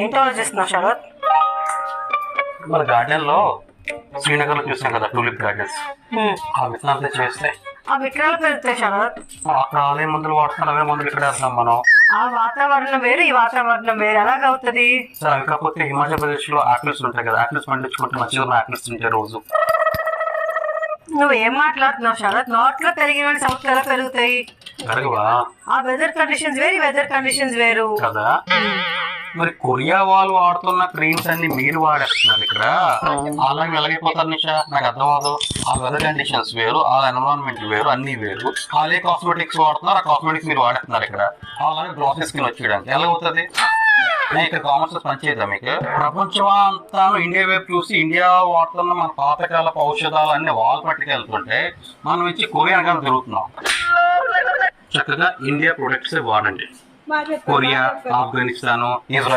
ఏంటో ఆలోచిస్తున్నావు శరత్? మన గార్డెన్ లో శ్రీనగర్ లో చూసాం కదా టూలిప్ గార్డెన్స్, ఆ విత్తనాలతో చేస్తే ఆ విత్తనాలు పెరుగుతాయి శరత్. అక్కడ అవే మందులు వాడుతున్నారు, అవే మందులు ఇక్కడ వేస్తున్నాం మనం. ఆ వాతావరణం వేరు, ఈ వాతావరణం వేరు, ఎలాగవుతుంది? సార్ అవి కాకపోతే హిమాచల్ ప్రదేశ్ లో ఆపిల్స్ ఉంటాయి కదా, ఆపిల్స్ పండించుకుంటే మంచిగా ఆపిల్స్ తింటే రోజు. నువ్వు ఏం మాట్లాడుతున్నావు శరత్? నార్త్ లో పెరిగిన సౌత్ ఎలా పెరుగుతాయి? పెరగవా? ఆ వెదర్ కండిషన్స్ వేరు, వెదర్ కండిషన్స్ వేరు కదా. మరి కొరియా వాళ్ళు వాడుతున్న క్రీమ్స్ అన్ని మీరు వాడేస్తున్నారు ఇక్కడ, అలాగే వెలగైపోతారు నిషా. నాకు అర్థం అవదు. ఆ వెదర్ కండిషన్స్ వేరు, ఆ ఎన్విరాన్మెంట్ వేరు, అన్ని వేరు. అదే కాస్మెటిక్స్ వాడుతున్నారు, ఆ కాస్మెటిక్స్ మీరు వాడేస్తున్నారు ఇక్కడ. అలాగే గ్లాసెస్ స్కిన్ వచ్చేయడానికి ఎలా అవుతుంది? నేను ఇక్కడ కామర్స్ పనిచేద్దా మీకు? ప్రపంచం అంతా ఇండియా వైపు చూసి ఇండియా వాడుతున్న మన పాతకాల ఔషధాలు అన్ని వాళ్ళు పట్టుకెళ్తుంటే మనం ఇచ్చి కొరియా కానీ తిరుగుతున్నాం. చక్కగా ఇండియా ప్రొడక్ట్స్ వాడండి. Korea, Afghanistan, Israel